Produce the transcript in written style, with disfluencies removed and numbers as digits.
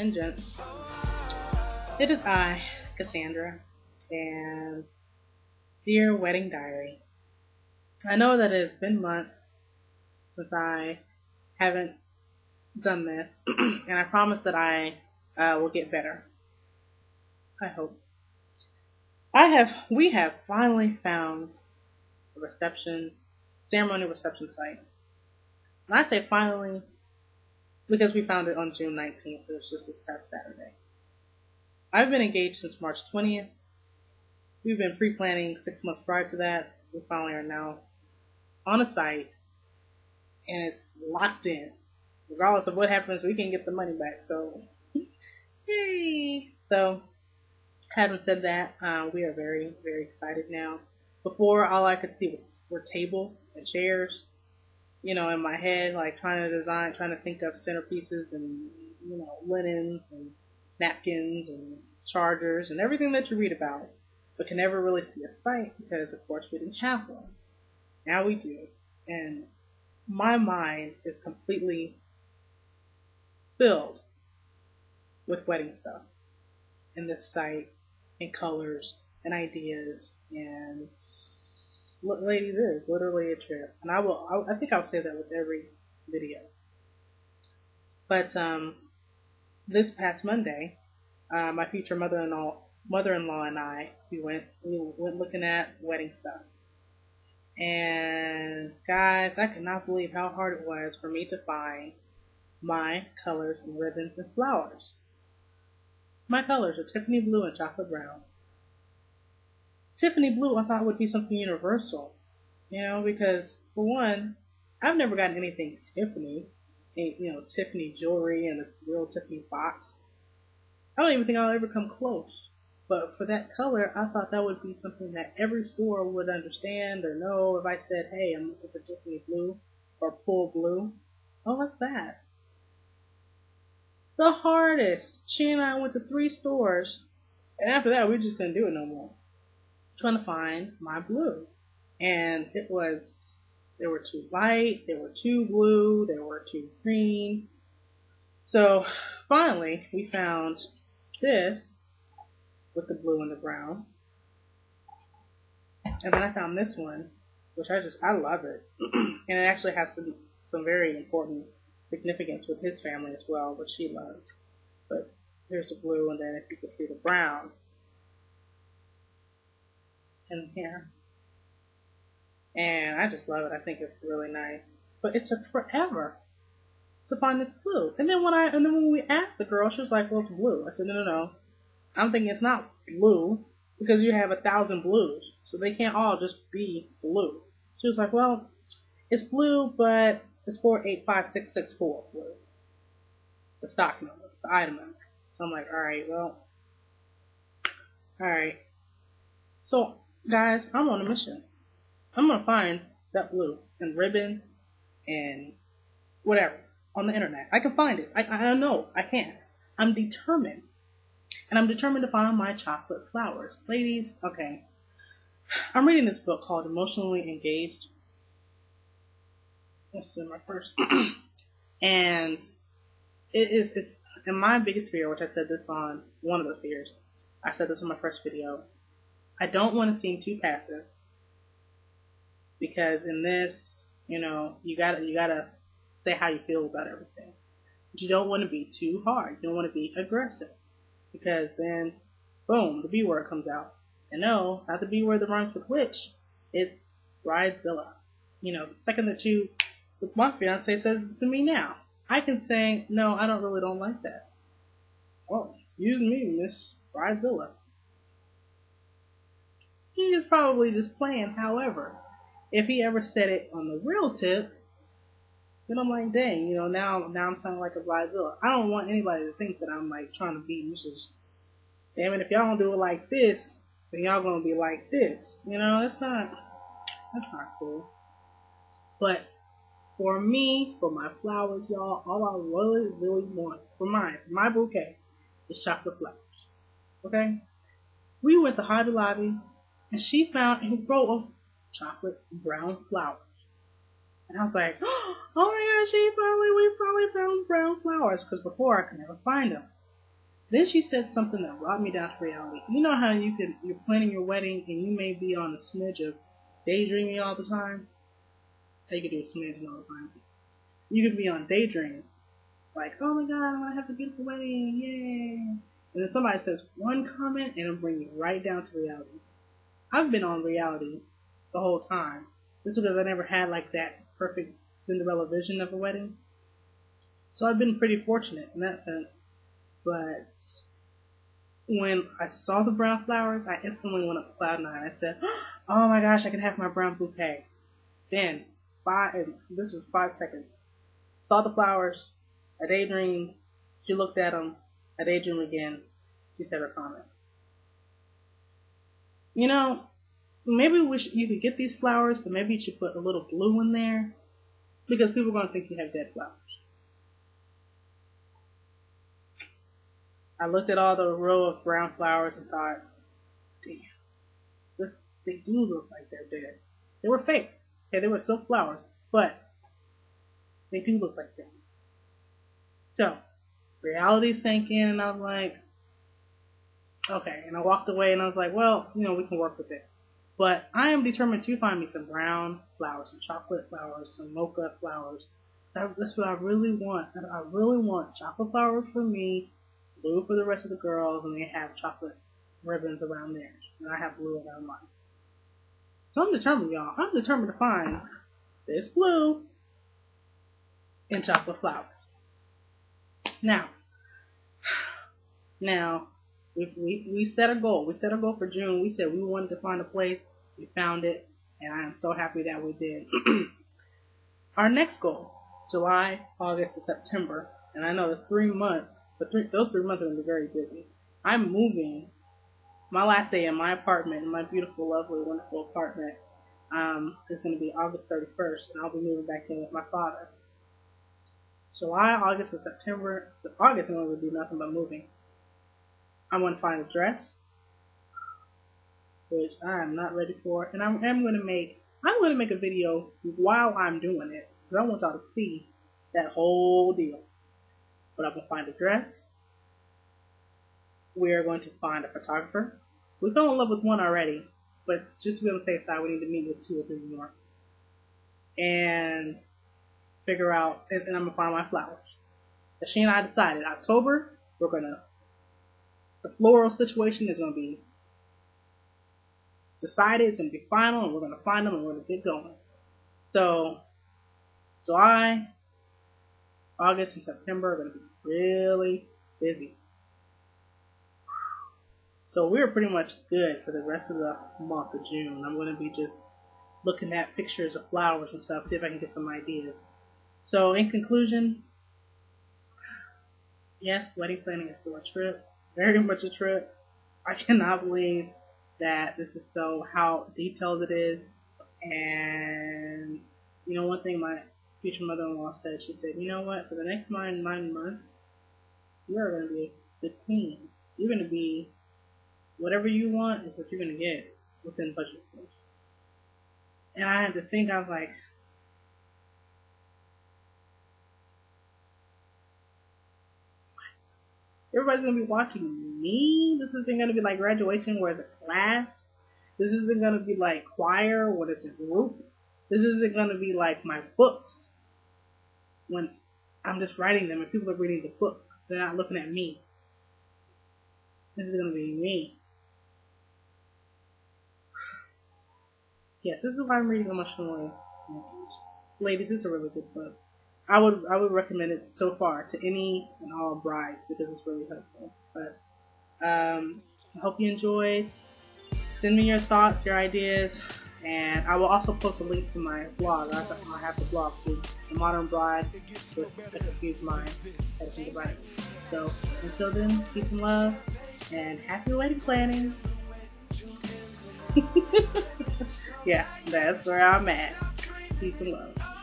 and gents. It is I, Cassandra, and dear wedding diary. I know that it has been months since I haven't done this, and I promise that I will get better. I hope. We have finally found a ceremony reception site. And I say finally because we found it on June 19th. It was just this past Saturday. I've been engaged since March 20th. We've been pre-planning 6 months prior to that. We finally are now on a site, and it's locked in. Regardless of what happens, we can get the money back. So, yay! So, having said that, we are very, very excited now. Before, all I could see were tables and chairs, in my head, like trying to think of centerpieces and, linens and napkins and chargers and everything that you read about, but can never really see a site because, of course, we didn't have one. Now we do. And my mind is completely filled with wedding stuff in this site and colors and ideas, and ladies, it is literally a trip. And I think I'll say that with every video. But this past Monday, my future mother-in-law and I, we went looking at wedding stuff. And guys, I could not believe how hard it was for me to find my colors and ribbons and flowers. My colors are Tiffany blue and chocolate brown. Tiffany blue I thought would be something universal, because for one, I've never gotten anything Tiffany, Tiffany jewelry and a real Tiffany box. I don't even think I'll ever come close. But for that color, I thought that would be something that every store would understand or know if I said, hey, I'm looking for Tiffany blue or Pool blue. Oh, what's that? The hardest. She and I went to 3 stores, and after that, we just couldn't do it no more. Trying to find my blue. And there were too light, there were too blue, there were too green. So finally, we found this with the blue and the brown. And then I found this one, which I love it. And it actually has some very important significance with his family as well, which he loved. But here's the blue, and then if you can see the brown in here. And I just love it. I think it's really nice. But it took forever to find this blue. And then when we asked the girl, she was like, well, it's blue. I said, no. I'm thinking it's not blue because you have 1,000 blues. So they can't all just be blue. She was like, well, it's blue, but it's 485664 blue. The stock number, the item number. So I'm like, alright. So, guys, I'm on a mission. I'm going to find that blue and ribbon and whatever on the internet. I can find it. I know I can. I'm determined. And I'm determined to find my chocolate flowers. Ladies, okay. I'm reading this book called Emotionally Engaged. This is my first. And it's and my biggest fear, which I said this on one of the fears. I said this in my first video. I don't want to seem too passive. Because in this, you gotta say how you feel about everything. But you don't want to be too hard. You don't want to be aggressive. Because then, boom, the B word comes out. And no, not the B word that rhymes with witch. It's bridezilla. The second that my fiance says it to me now, I can say, no, I don't like that. Oh, excuse me, Miss Bridezilla. He is probably just playing. However, if he ever said it on the real tip, then I'm like, dang, now I'm sounding like a bridezilla. I don't want anybody to think that I'm like trying to be Mrs. Damn it, if y'all don't do it like this, then y'all gonna be like this. That's not cool. But for me, for my flowers, y'all, all I really, really want for my bouquet is chocolate flowers. Okay? We went to Hobby Lobby, and she found a row of chocolate brown flowers. And I was like, oh my gosh, we finally found brown flowers. Because before I could never find them. Then she said something that brought me down to reality. You know how you're planning your wedding and you may be on a smidge of daydreaming all the time? How you can do a smidge all the time. You could be on daydream. Like, oh my god, I want to have a beautiful wedding, yay. And then somebody says one comment and it'll bring you right down to reality. I've been on reality the whole time. Just because I never had like that perfect Cinderella vision of a wedding. So I've been pretty fortunate in that sense. But when I saw the brown flowers, I instantly went up to cloud nine. I said, oh my gosh, I can have my brown bouquet. Then, this was 5 seconds. Saw the flowers, I daydreamed. She looked at them. I daydreamed again. She said her comment. You know, maybe you could get these flowers, but maybe you should put a little blue in there because people are going to think you have dead flowers. I looked at all the row of brown flowers and thought, damn, they do look like they're dead. They were fake. Okay, they were silk flowers, but they do look like them. So, reality sank in and I was like, okay. And I walked away and I was like, well, we can work with it. But I am determined to find me some brown flowers, some chocolate flowers, some mocha flowers. So that's what I really want. I really want chocolate flowers for me, blue for the rest of the girls, and they have chocolate ribbons around theirs. And I have blue around mine. So I'm determined, y'all. I'm determined to find this blue and chocolate flowers. Now, we set a goal. We set a goal for June. We said we wanted to find a place. We found it, and I am so happy that we did. Our next goal, July, August, and September, and I know it's 3 months, but those 3 months are going to be very busy. I'm moving. My last day in my apartment, in my beautiful, lovely, wonderful apartment, is going to be August 31st, and I'll be moving back in with my father. July, August, and September. So August, I'm going to do nothing but moving. I want to find a dress, which I am not ready for, and I'm going to make a video while I'm doing it, because I want y'all to see that whole deal. But I'm going to find a dress. We are going to find a photographer. We fell in love with one already, but just to be on the safe side, we need to meet with 2 or 3 more. And figure out, and I'm going to find my flowers. As she and I decided, October, the floral situation is going to be decided, it's going to be final, and we're going to find them and we're going to get going. So, July, August, and September are going to be really busy. So we're pretty much good for the rest of the month of June. I'm going to be just looking at pictures of flowers and stuff, see if I can get some ideas. So in conclusion, yes, wedding planning is still a trip. Very much a trip. I cannot believe that this is how detailed it is. And, one thing my future mother-in-law said, she said, you know what, for the next 9 months, you are going to be the queen. You're going to be, whatever you want is what you're going to get within budget. And I had to think, I was like, everybody's going to be watching me? This isn't going to be like graduation where it's a class. This isn't going to be like choir where it's a group. This isn't going to be like my books when I'm just writing them and people are reading the book. They're not looking at me. This is going to be me. Yes, this is why I'm reading Emotionally Engaged. Ladies, it's a really good book. I would recommend it so far to any and all brides because it's really helpful. But I hope you enjoyed. Send me your thoughts, your ideas, and I will also post a link to my blog. I have the blog, The Modern Bride with a Confused Mind. So until then, peace and love, and happy wedding planning. Yeah, that's where I'm at. Peace and love.